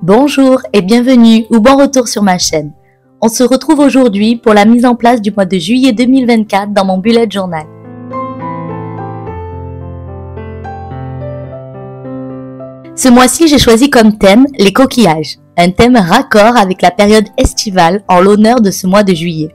Bonjour et bienvenue ou bon retour sur ma chaîne. On se retrouve aujourd'hui pour la mise en place du mois de juillet 2024 dans mon bullet journal. Ce mois-ci, j'ai choisi comme thème les coquillages, un thème raccord avec la période estivale en l'honneur de ce mois de juillet.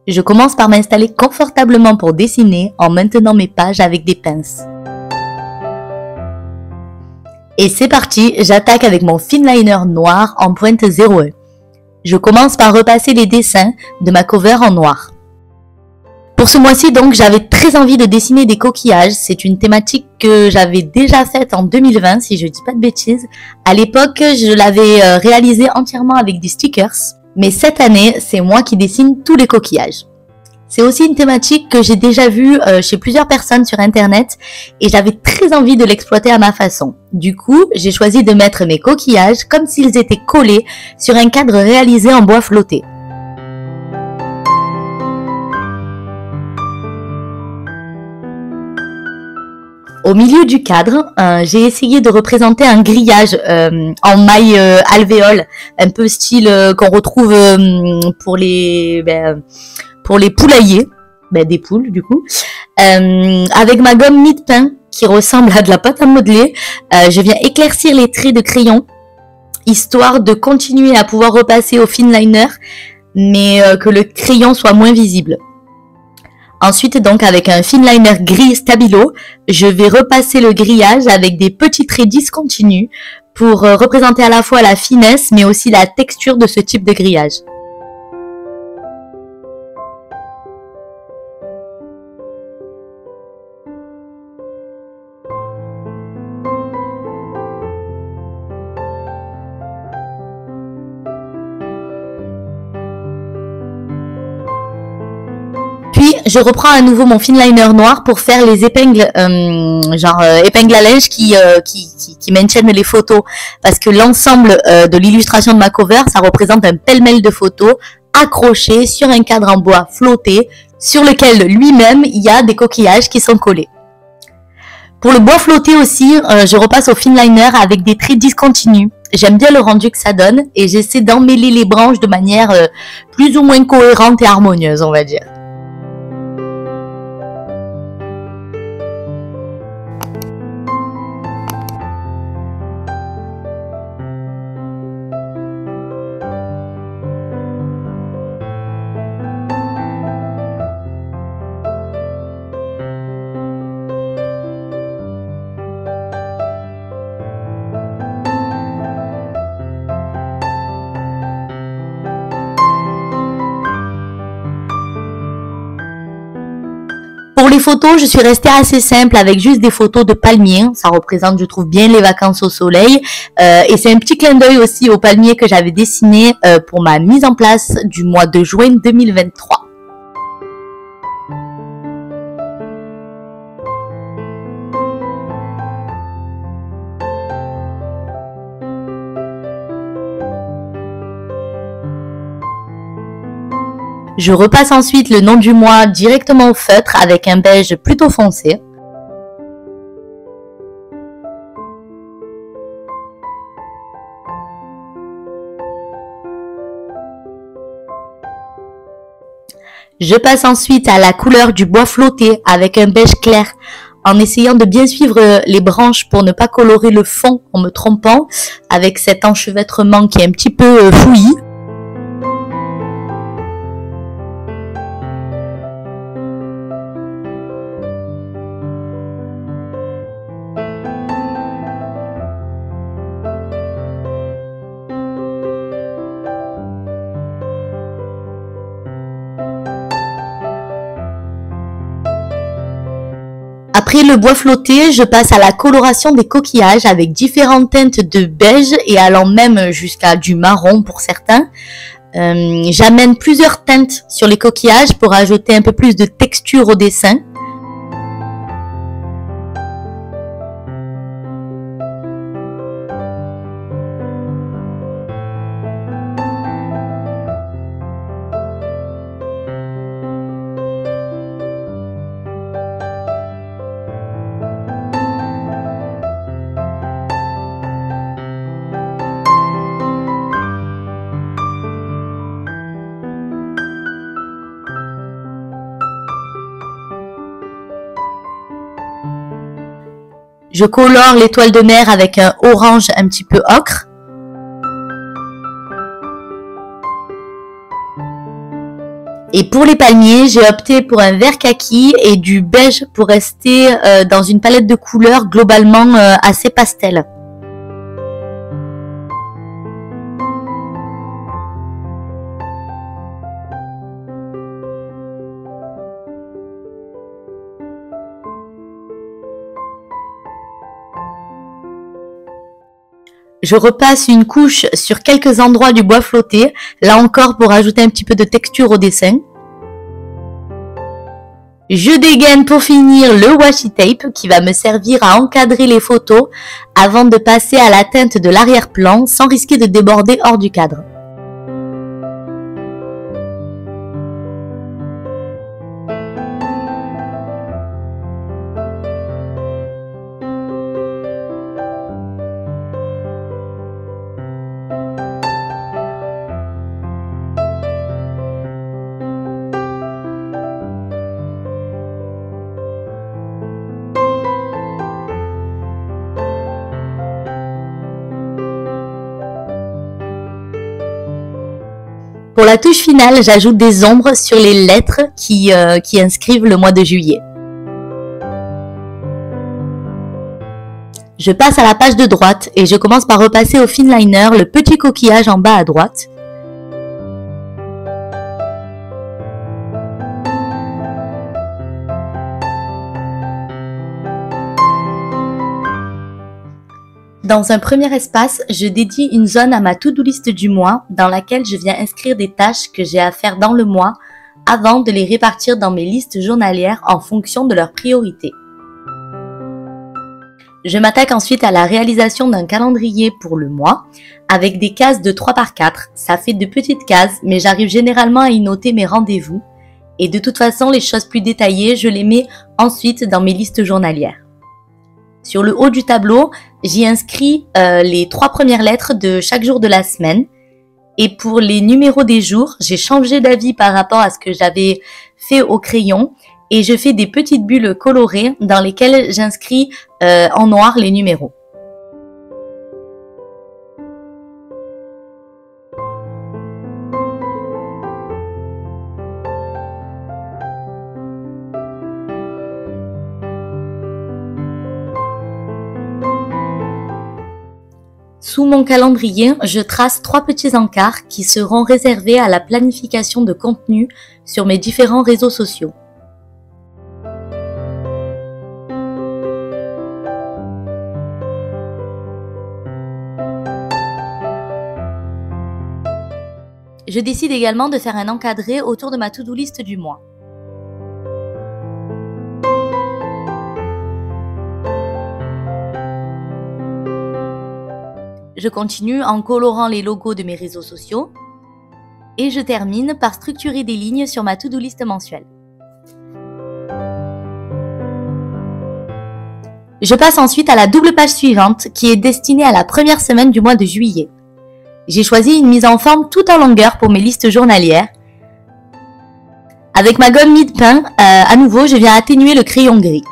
Je commence par m'installer confortablement pour dessiner en maintenant mes pages avec des pinces. Et c'est parti, j'attaque avec mon finliner noir en pointe 01. Je commence par repasser les dessins de ma cover en noir. Pour ce mois-ci donc, j'avais très envie de dessiner des coquillages. C'est une thématique que j'avais déjà faite en 2020, si je dis pas de bêtises. À l'époque, je l'avais réalisée entièrement avec des stickers. Mais cette année, c'est moi qui dessine tous les coquillages. C'est aussi une thématique que j'ai déjà vue chez plusieurs personnes sur internet et j'avais très envie de l'exploiter à ma façon. Du coup, j'ai choisi de mettre mes coquillages comme s'ils étaient collés sur un cadre réalisé en bois flotté. Au milieu du cadre, j'ai essayé de représenter un grillage en maille alvéole, un peu style qu'on retrouve pour les poulaillers, des poules du coup, avec ma gomme mie-de-pain qui ressemble à de la pâte à modeler. Je viens éclaircir les traits de crayon, histoire de continuer à pouvoir repasser au finliner, mais que le crayon soit moins visible. Ensuite, donc, avec un finliner gris stabilo, je vais repasser le grillage avec des petits traits discontinus pour représenter à la fois la finesse, mais aussi la texture de ce type de grillage. Puis, je reprends à nouveau mon finliner noir pour faire les épingles, épingles à linge qui maintiennent les photos. Parce que l'ensemble de l'illustration de ma cover, ça représente un pêle-mêle de photos accrochées sur un cadre en bois flotté, sur lequel lui-même, il y a des coquillages qui sont collés. Pour le bois flotté aussi, je repasse au finliner avec des traits discontinus. J'aime bien le rendu que ça donne et j'essaie d'emmêler les branches de manière plus ou moins cohérente et harmonieuse, on va dire. Pour les photos, je suis restée assez simple avec juste des photos de palmiers. Ça représente, je trouve, bien les vacances au soleil. Et c'est un petit clin d'œil aussi aux palmiers que j'avais dessiné pour ma mise en place du mois de juin 2023. Je repasse ensuite le nom du mois directement au feutre avec un beige plutôt foncé. Je passe ensuite à la couleur du bois flotté avec un beige clair en essayant de bien suivre les branches pour ne pas colorer le fond en me trompant avec cet enchevêtrement qui est un petit peu fouillis. Après le bois flotté, je passe à la coloration des coquillages avec différentes teintes de beige et allant même jusqu'à du marron pour certains. J'amène plusieurs teintes sur les coquillages pour ajouter un peu plus de texture au dessin. Je colore l'étoile de mer avec un orange un petit peu ocre. Et pour les palmiers, j'ai opté pour un vert kaki et du beige pour rester dans une palette de couleurs globalement assez pastel. Je repasse une couche sur quelques endroits du bois flotté, là encore pour ajouter un petit peu de texture au dessin. Je dégaine pour finir le washi tape qui va me servir à encadrer les photos avant de passer à la teinte de l'arrière-plan sans risquer de déborder hors du cadre. Pour la touche finale, j'ajoute des ombres sur les lettres qui inscrivent le mois de juillet. Je passe à la page de droite et je commence par repasser au fineliner le petit coquillage en bas à droite. Dans un premier espace, je dédie une zone à ma to-do list du mois dans laquelle je viens inscrire des tâches que j'ai à faire dans le mois avant de les répartir dans mes listes journalières en fonction de leur priorité. Je m'attaque ensuite à la réalisation d'un calendrier pour le mois avec des cases de 3 par 4. Ça fait de petites cases, mais j'arrive généralement à y noter mes rendez-vous. Et de toute façon, les choses plus détaillées, je les mets ensuite dans mes listes journalières. Sur le haut du tableau, j'y inscris les 3 premières lettres de chaque jour de la semaine. Et pour les numéros des jours, j'ai changé d'avis par rapport à ce que j'avais fait au crayon. Et je fais des petites bulles colorées dans lesquelles j'inscris en noir les numéros. Sous mon calendrier, je trace 3 petits encarts qui seront réservés à la planification de contenu sur mes différents réseaux sociaux. Je décide également de faire un encadré autour de ma to-do list du mois. Je continue en colorant les logos de mes réseaux sociaux et je termine par structurer des lignes sur ma to-do list mensuelle. Je passe ensuite à la double page suivante qui est destinée à la première semaine du mois de juillet. J'ai choisi une mise en forme tout en longueur pour mes listes journalières. Avec ma gomme mid-pain, à nouveau, je viens atténuer le crayon gris.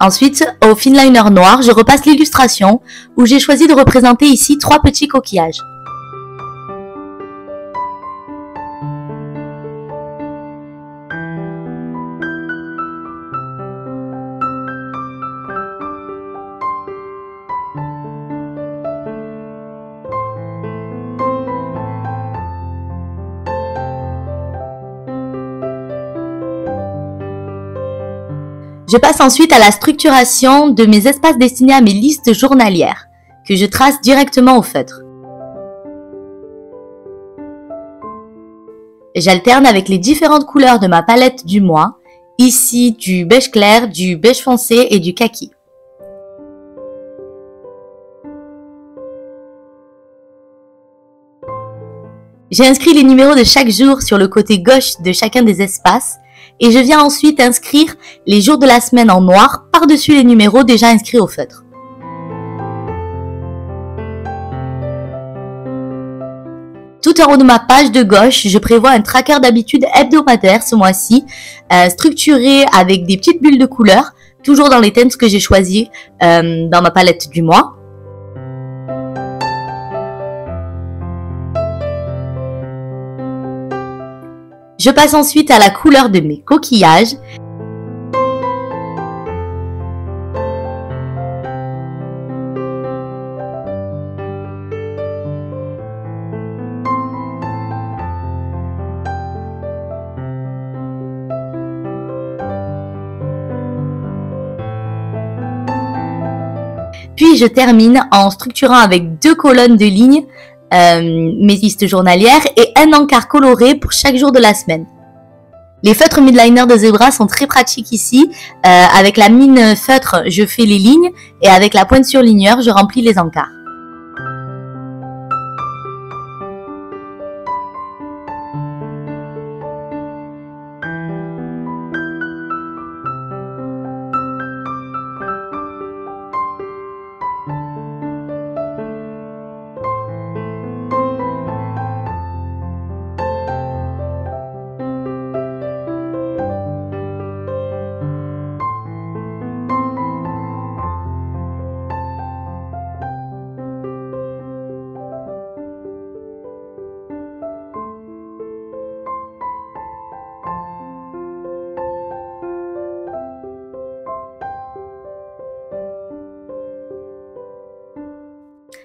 Ensuite, au fineliner noir, je repasse l'illustration où j'ai choisi de représenter ici 3 petits coquillages. Je passe ensuite à la structuration de mes espaces destinés à mes listes journalières, que je trace directement au feutre. J'alterne avec les différentes couleurs de ma palette du mois, ici du beige clair, du beige foncé et du kaki. J'ai inscrit les numéros de chaque jour sur le côté gauche de chacun des espaces et je viens ensuite inscrire les jours de la semaine en noir par-dessus les numéros déjà inscrits au feutre. Tout en haut de ma page de gauche, je prévois un tracker d'habitude hebdomadaire ce mois-ci, structuré avec des petites bulles de couleur toujours dans les teintes que j'ai choisies dans ma palette du mois. Je passe ensuite à la couleur de mes coquillages. Puis je termine en structurant avec 2 colonnes de lignes mes listes journalières et un encart coloré pour chaque jour de la semaine. Les feutres midliner de Zebra sont très pratiques ici. Avec la mine feutre, je fais les lignes et avec la pointe surligneur, je remplis les encarts.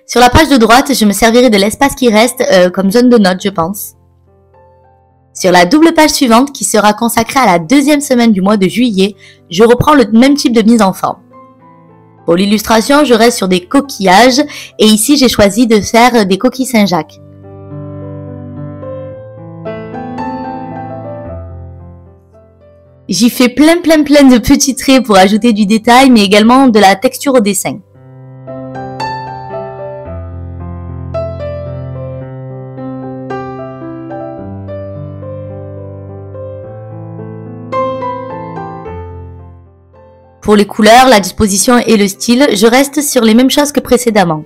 Sur la page de droite, je me servirai de l'espace qui reste comme zone de notes, je pense. Sur la double page suivante, qui sera consacrée à la 2e semaine du mois de juillet, je reprends le même type de mise en forme. Pour l'illustration, je reste sur des coquillages et ici j'ai choisi de faire des coquilles Saint-Jacques. J'y fais plein de petits traits pour ajouter du détail, mais également de la texture au dessin. Pour les couleurs, la disposition et le style, je reste sur les mêmes choses que précédemment.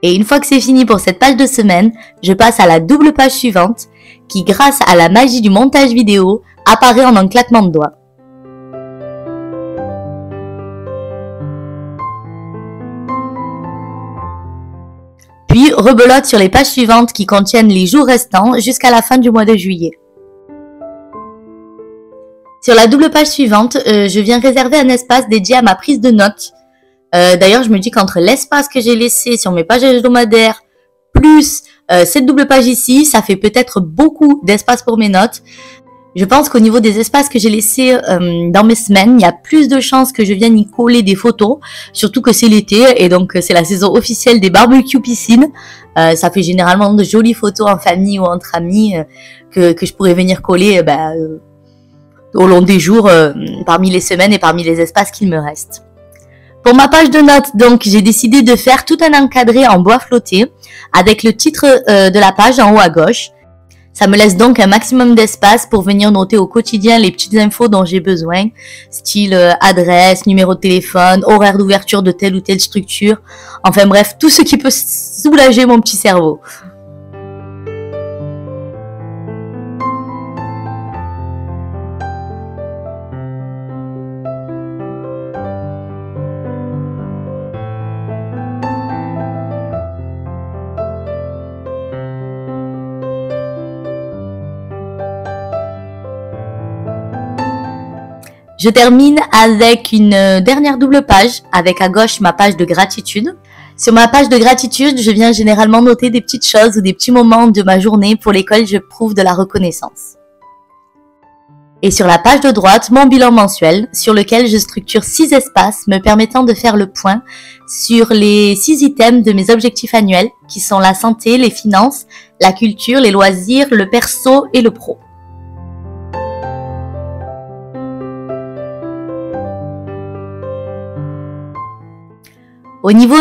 Et une fois que c'est fini pour cette page de semaine, je passe à la double page suivante qui, grâce à la magie du montage vidéo, apparaît en un claquement de doigts. Puis rebelote sur les pages suivantes qui contiennent les jours restants jusqu'à la fin du mois de juillet. Sur la double page suivante, je viens réserver un espace dédié à ma prise de notes. D'ailleurs, je me dis qu'entre l'espace que j'ai laissé sur mes pages hebdomadaires plus cette double page ici, ça fait peut-être beaucoup d'espace pour mes notes. Je pense qu'au niveau des espaces que j'ai laissés dans mes semaines, il y a plus de chances que je vienne y coller des photos, surtout que c'est l'été et donc c'est la saison officielle des barbecues piscines. Ça fait généralement de jolies photos en famille ou entre amis que je pourrais venir coller au long des jours, parmi les semaines et parmi les espaces qu'il me reste. Pour ma page de notes, donc, j'ai décidé de faire tout un encadré en bois flotté avec le titre de la page en haut à gauche. Ça me laisse donc un maximum d'espace pour venir noter au quotidien les petites infos dont j'ai besoin, style adresse, numéro de téléphone, horaire d'ouverture de telle ou telle structure. Enfin bref, tout ce qui peut soulager mon petit cerveau. Je termine avec une dernière double page, avec à gauche ma page de gratitude. Sur ma page de gratitude, je viens généralement noter des petites choses ou des petits moments de ma journée pour lesquels je prouve de la reconnaissance. Et sur la page de droite, mon bilan mensuel, sur lequel je structure 6 espaces me permettant de faire le point sur les 6 items de mes objectifs annuels, qui sont la santé, les finances, la culture, les loisirs, le perso et le pro. Au niveau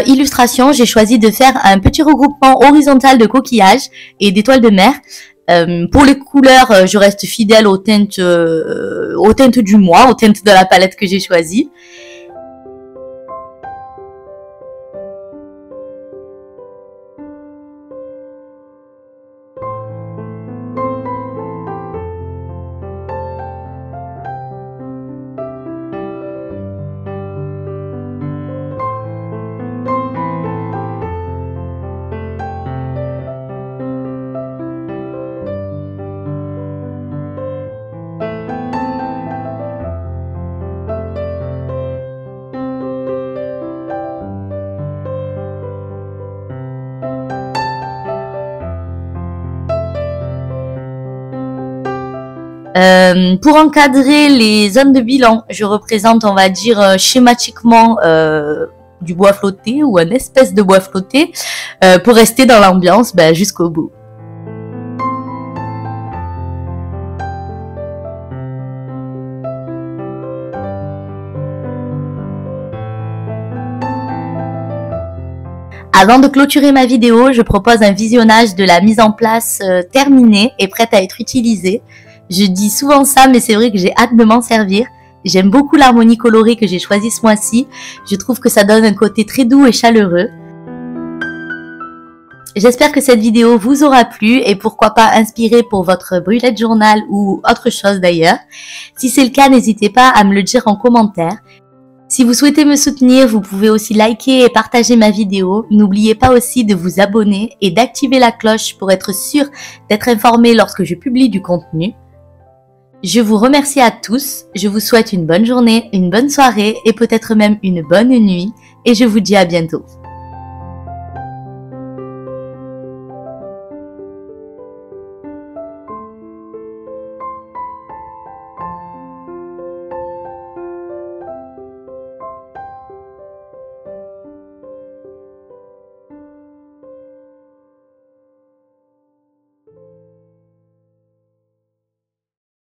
illustration, j'ai choisi de faire un petit regroupement horizontal de coquillages et d'étoiles de mer. Pour les couleurs, je reste fidèle aux teintes du mois, aux teintes de la palette que j'ai choisie. Pour encadrer les zones de bilan, je représente, on va dire, schématiquement du bois flotté ou une espèce de bois flotté pour rester dans l'ambiance jusqu'au bout. Avant de clôturer ma vidéo, je propose un visionnage de la mise en place terminée et prête à être utilisée. Je dis souvent ça, mais c'est vrai que j'ai hâte de m'en servir. J'aime beaucoup l'harmonie colorée que j'ai choisie ce mois-ci. Je trouve que ça donne un côté très doux et chaleureux. J'espère que cette vidéo vous aura plu et pourquoi pas inspiré pour votre bullet journal ou autre chose d'ailleurs. Si c'est le cas, n'hésitez pas à me le dire en commentaire. Si vous souhaitez me soutenir, vous pouvez aussi liker et partager ma vidéo. N'oubliez pas aussi de vous abonner et d'activer la cloche pour être sûr d'être informé lorsque je publie du contenu. Je vous remercie à tous, je vous souhaite une bonne journée, une bonne soirée et peut-être même une bonne nuit et je vous dis à bientôt.